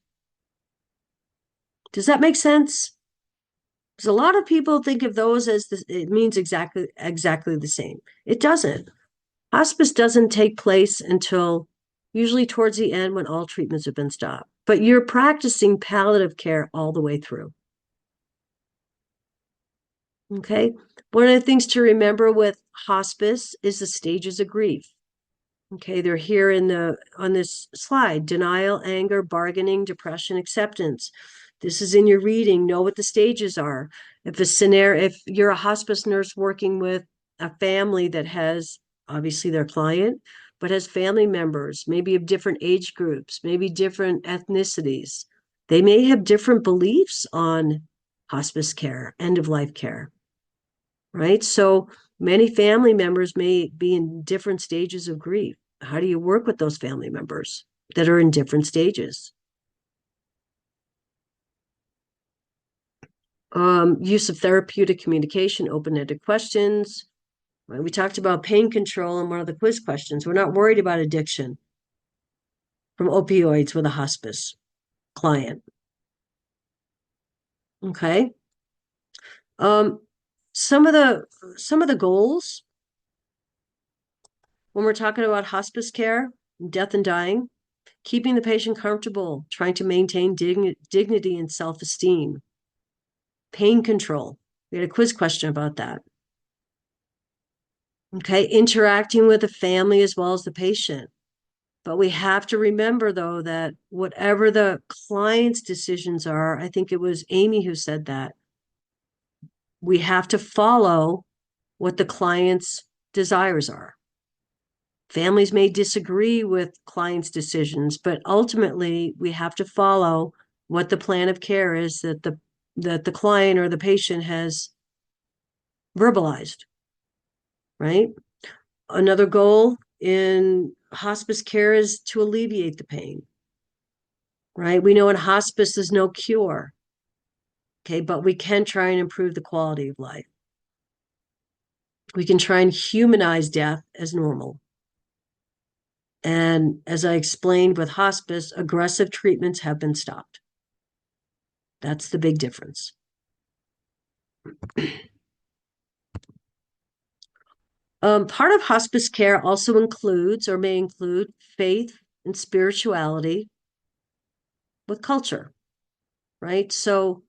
Does that make sense? Because a lot of people think of those as it means exactly the same. It doesn't. Hospice doesn't take place until usually towards the end when all treatments have been stopped. But you're practicing palliative care all the way through. Okay. One of the things to remember with hospice is the stages of grief. Okay, they're here on this slide: denial, anger, bargaining, depression, acceptance. This is in your reading. Know what the stages are. If you're a hospice nurse working with a family that has obviously their client, but has family members, maybe of different age groups, maybe different ethnicities, they may have different beliefs on hospice care, end of life care, right? So many family members may be in different stages of grief. How do you work with those family members that are in different stages? Use of therapeutic communication, open-ended questions. We talked about pain control in one of the quiz questions. We're not worried about addiction from opioids with a hospice client. Okay. Some of the goals when we're talking about hospice care, death and dying: keeping the patient comfortable, trying to maintain dignity and self-esteem. Pain control. We had a quiz question about that. Okay, interacting with the family as well as the patient. But we have to remember, though, that whatever the client's decisions are, I think it was Amy who said that, we have to follow what the client's desires are. Families may disagree with clients' decisions, but ultimately we have to follow what the plan of care is that the client or the patient has verbalized, right? Another goal in hospice care is to alleviate the pain, right? We know in hospice there's no cure, okay, but we can try and improve the quality of life. We can try and humanize death as normal. And as I explained with hospice, aggressive treatments have been stopped. That's the big difference. Part of hospice care also includes or may include faith and spirituality with culture, right? So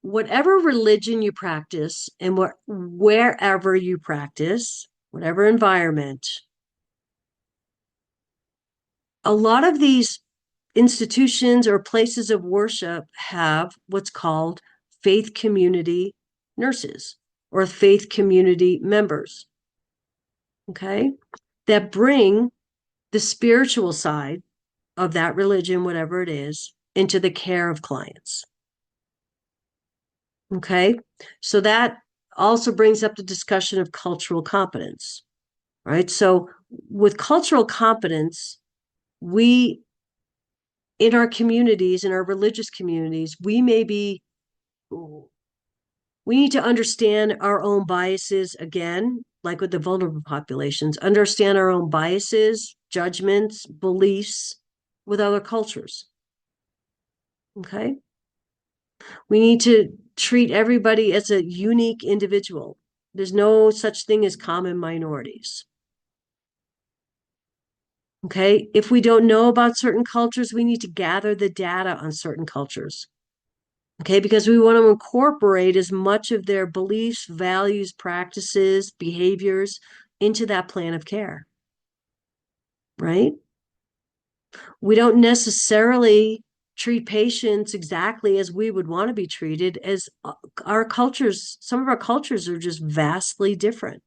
whatever religion you practice and wherever you practice, whatever environment, a lot of these institutions or places of worship have what's called faith community nurses or faith community members, okay, that bring the spiritual side of that religion, whatever it is, into the care of clients. Okay, so that also brings up the discussion of cultural competence, right? So with cultural competence, we, in our communities, in our religious communities, we need to understand our own biases again, like with the vulnerable populations, understand our own biases, judgments, beliefs with other cultures. Okay? We need to treat everybody as a unique individual. There's no such thing as common minorities. Okay? If we don't know about certain cultures, we need to gather the data on certain cultures. Okay, because we want to incorporate as much of their beliefs, values, practices, behaviors into that plan of care, right? We don't necessarily treat patients exactly as we would want to be treated, as our cultures, some of our cultures are just vastly different,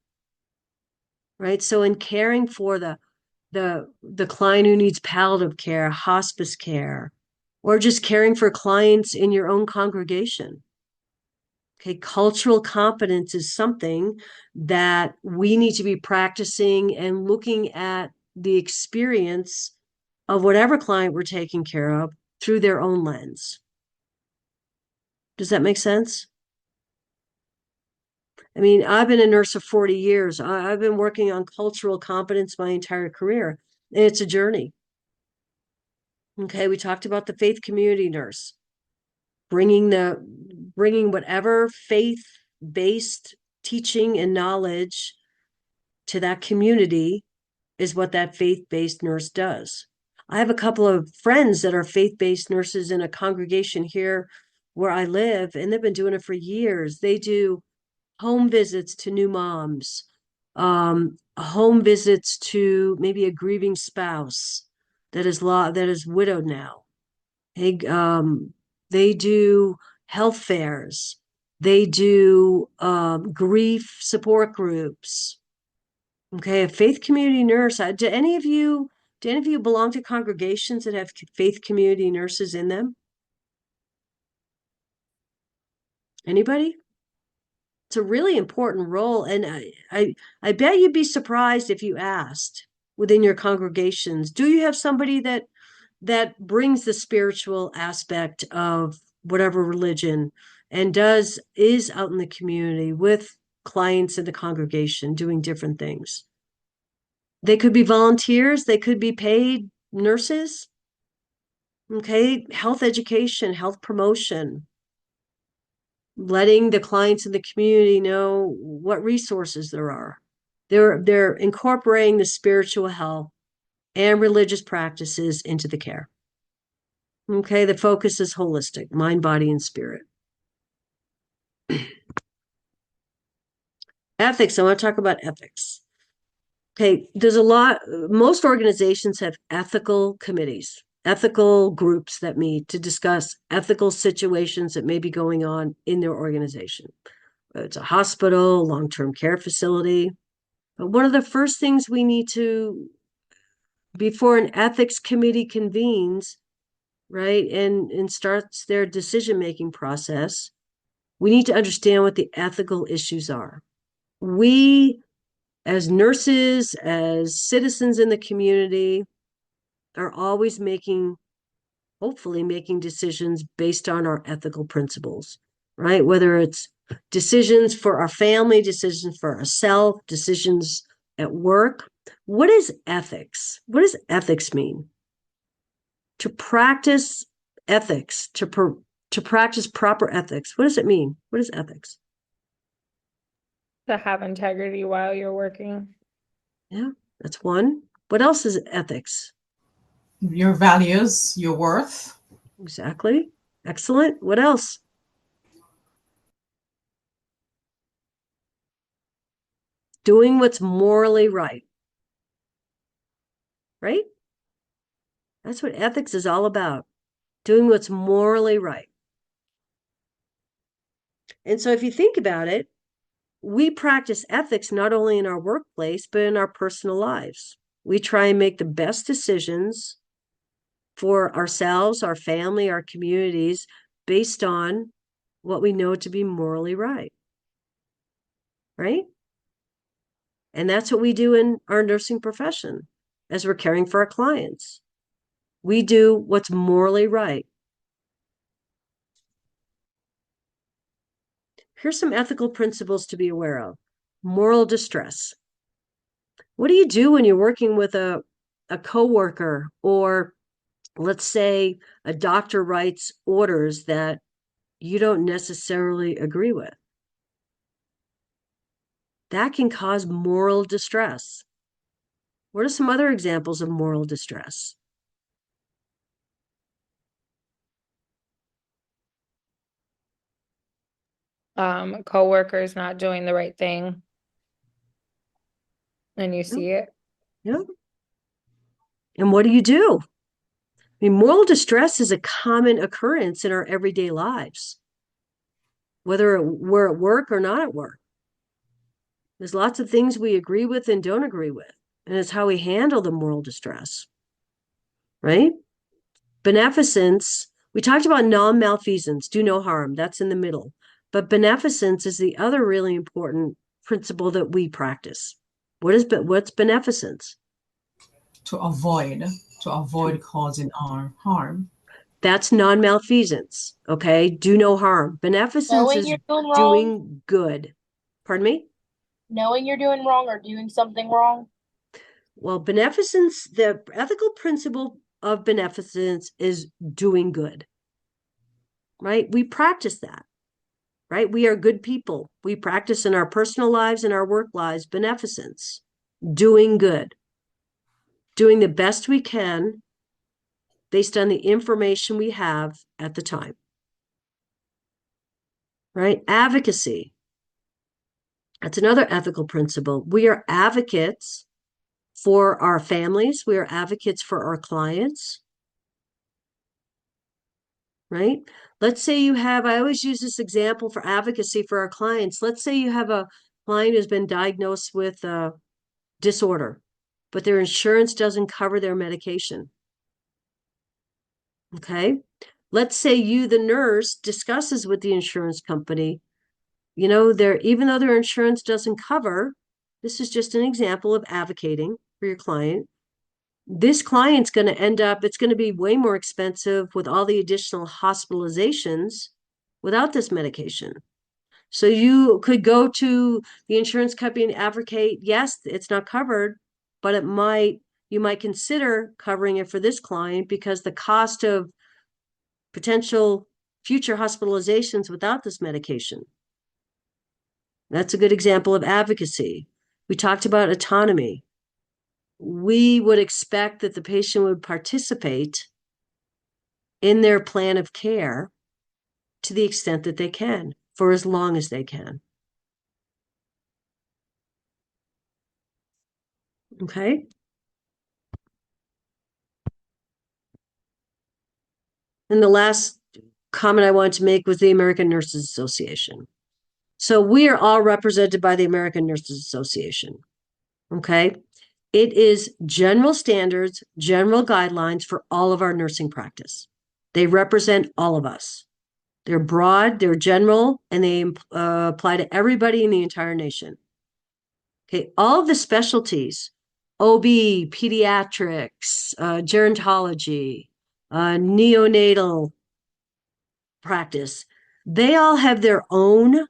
right? So in caring for the client who needs palliative care, hospice care, or just caring for clients in your own congregation. Okay, cultural competence is something that we need to be practicing and looking at the experience of whatever client we're taking care of through their own lens. Does that make sense? I mean, I've been a nurse for 40 years. I've been working on cultural competence my entire career. And it's a journey. Okay, we talked about the faith community nurse, bringing whatever faith-based teaching and knowledge to that community is what that faith-based nurse does. I have a couple of friends that are faith-based nurses in a congregation here where I live, and they've been doing it for years. They do home visits to new moms, home visits to maybe a grieving spouse that is widowed now. They do health fairs. They do grief support groups. Okay, a faith community nurse. Do any of you belong to congregations that have faith community nurses in them? Anybody? It's a really important role, and I bet you'd be surprised if you asked within your congregations, do you have somebody that brings the spiritual aspect of whatever religion and is out in the community with clients in the congregation doing different things? They could be volunteers, they could be paid nurses. Okay, health education, health promotion, letting the clients in the community know what resources there are. They're incorporating the spiritual health and religious practices into the care. Okay, the focus is holistic, mind, body, and spirit. Ethics, I want to talk about ethics. Okay, most organizations have ethical committees, ethical groups that meet to discuss ethical situations that may be going on in their organization. It's a hospital, long-term care facility. But one of the first things we need to, before an ethics committee convenes, right, and starts their decision-making process, we need to understand what the ethical issues are. We, as nurses, as citizens in the community, are always hopefully making decisions based on our ethical principles, right? Whether it's decisions for our family, decisions for ourselves, decisions at work. What is ethics? What does ethics mean? To practice ethics, to practice proper ethics. What does it mean? What is ethics? To have integrity while you're working. Yeah, that's one. What else is ethics? Your values, your worth. Exactly. Excellent. What else? Doing what's morally right. Right? That's what ethics is all about. Doing what's morally right. And so if you think about it, we practice ethics not only in our workplace, but in our personal lives. We try and make the best decisions for ourselves, our family, our communities, based on what we know to be morally right. Right? And that's what we do in our nursing profession as we're caring for our clients. We do what's morally right. Here's some ethical principles to be aware of. Moral distress. What do you do when you're working with a coworker, or let's say a doctor writes orders that you don't necessarily agree with? That can cause moral distress. What are some other examples of moral distress? Coworkers not doing the right thing. And you see it. Yeah. And what do you do? I mean, moral distress is a common occurrence in our everyday lives, whether we're at work or not at work. There's lots of things we agree with and don't agree with, and it's how we handle the moral distress, right? Beneficence, we talked about non-malfeasance, do no harm. That's in the middle. But beneficence is the other really important principle that we practice. What's beneficence? To avoid causing harm. That's non-malfeasance. Okay, do no harm. Beneficence is doing good, Pardon me? Knowing you're doing wrong or doing something wrong? Well, beneficence, the ethical principle of beneficence is doing good, right? We practice that, right? We are good people. We practice in our personal lives and our work lives beneficence, doing good, doing the best we can based on the information we have at the time, right? Advocacy. That's another ethical principle. We are advocates for our families. We are advocates for our clients, right? Let's say you have, I always use this example for advocacy for our clients. Let's say you have a client who's been diagnosed with a disorder, but their insurance doesn't cover their medication. Okay. Let's say you, the nurse, discusses with the insurance company, you know, even though their insurance doesn't cover, this is just an example of advocating for your client. This client's going to end up, it's going to be way more expensive with all the additional hospitalizations without this medication. So you could go to the insurance company and advocate, yes, it's not covered, but you might consider covering it for this client because the cost of potential future hospitalizations without this medication. That's a good example of advocacy. We talked about autonomy. We would expect that the patient would participate in their plan of care to the extent that they can, for as long as they can. Okay? And the last comment I wanted to make was the American Nurses Association. So we are all represented by the American Nurses Association. Okay? It is general standards, general guidelines for all of our nursing practice. They represent all of us. They're broad, they're general, and they apply to everybody in the entire nation. Okay, all of the specialties, OB, pediatrics, gerontology, neonatal practice, they all have their own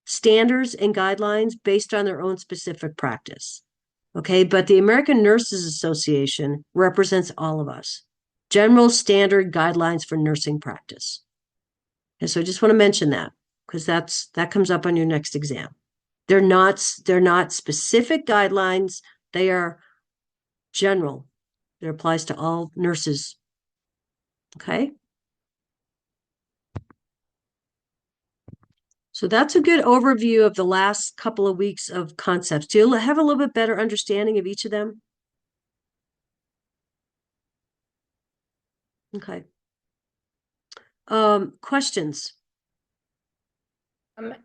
standards and guidelines based on their own specific practice. Okay, but the American Nurses Association represents all of us. General standard guidelines for nursing practice. And so I just want to mention that because that comes up on your next exam. They're not specific guidelines. They are general. It applies to all nurses. Okay. So that's a good overview of the last couple of weeks of concepts. Do you have a little bit better understanding of each of them? Okay. Questions?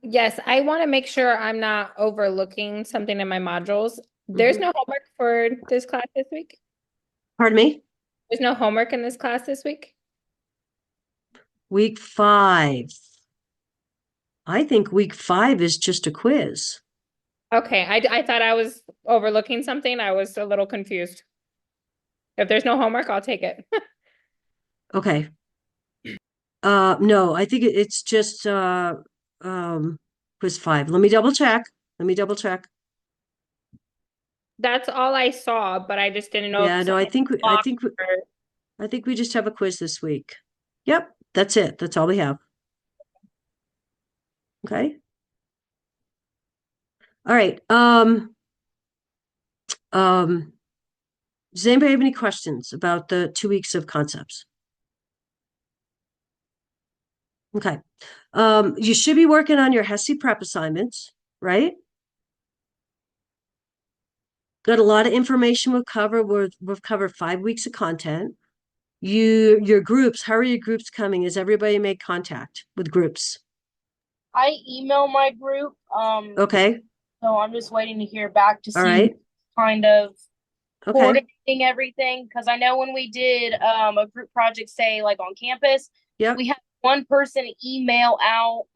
Yes, I want to make sure I'm not overlooking something in my modules. There's no homework for this class this week? Pardon me? There's no homework in this class this week? Week 5. I think week 5 is just a quiz. Okay, I thought I was overlooking something. I was a little confused. If there's no homework, I'll take it. Okay. No, I think it's just quiz 5. Let me double check. That's all I saw, but I just didn't know. Yeah, no, I think we just have a quiz this week. Yep, that's it. That's all we have. Okay. All right. Does anybody have any questions about the 2 weeks of concepts? Okay. You should be working on your HESI prep assignments, right? Got a lot of information we've covered. We've covered 5 weeks of content. Your groups, how are your groups coming? Has everybody made contact with groups? I email my group. Okay. So I'm just waiting to hear back to see All right. kind of Okay. coordinating everything. Because I know when we did a group project, say like on campus, Yep. we had one person email out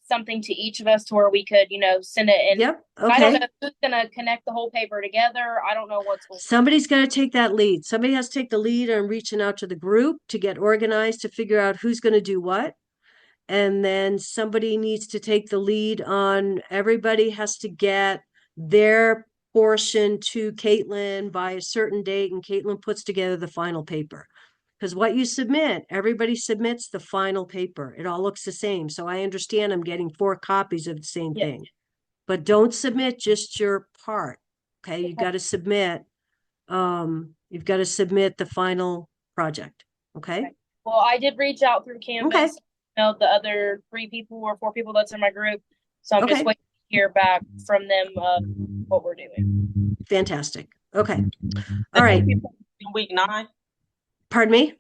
something to each of us to where we could, send it. And Yep. I don't Okay. know who's gonna connect the whole paper together. I don't know what's going on. Somebody's got to take that lead. Somebody has to take the lead on reaching out to the group to get organized, to figure out who's going to do what. And then somebody needs to take the lead on, everybody has to get their portion to Caitlin by a certain date, and Caitlin puts together the final paper. Because what you submit, everybody submits the final paper. It all looks the same. So I understand I'm getting 4 copies of the same Yeah. thing. But don't submit just your part. Okay, you got to submit, you've got to submit the final project. Okay? Well, I did reach out through Okay. Canvas, the other 3 people or 4 people that's in my group. So I'm just Okay. waiting to hear back from them what we're doing. Fantastic. Okay. All right. Week 9. Pardon me?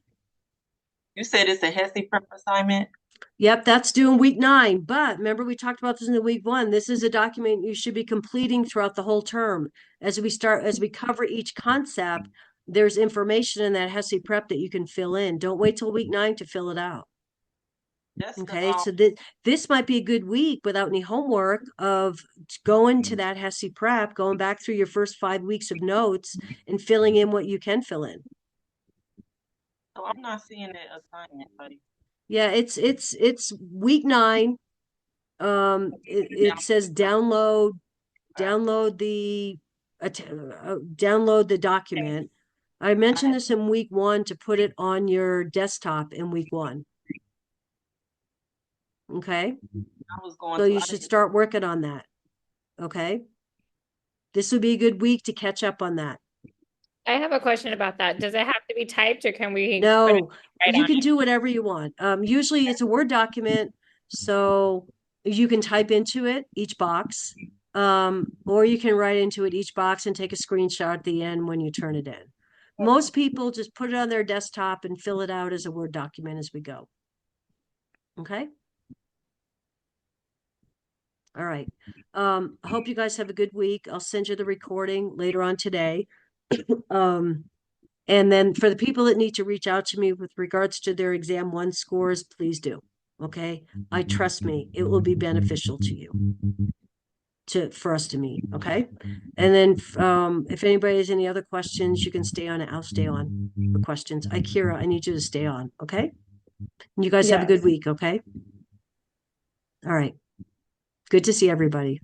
You said it's a HESI prep assignment. Yep, that's due in week 9. But remember, we talked about this in the week 1. This is a document you should be completing throughout the whole term. As we cover each concept, there's information in that HESI prep that you can fill in. Don't wait till week 9 to fill it out. That's Okay, so this might be a good week without any homework of going to that HESI prep, going back through your first 5 weeks of notes and filling in what you can fill in. so I'm not seeing that assignment, buddy. Yeah, it's week 9. It says download the download the document. I mentioned this in week 1 to put it on your desktop in week 1. Okay, I was going so to, you I should didn't- start working on that. Okay, this would be a good week to catch up on that. I have a question about that. Does it have to be typed or can we? put it No, right you on can it? do whatever you want. Usually it's a Word document, so you can type into it each box, or you can write into it each box and take a screenshot at the end when you turn it in. Most people just put it on their desktop and fill it out as a Word document as we go. Okay? All right. I hope you guys have a good week. I'll send you the recording later on today. And then for the people that need to reach out to me with regards to their exam 1 scores, please do. Okay. Trust me, it will be beneficial to you for us to meet. Okay. And then, if anybody has any other questions, you can stay on it. I'll stay on for questions. Kira, I need you to stay on. Okay. And you guys have a good Yes. week. Okay. All right. Good to see everybody.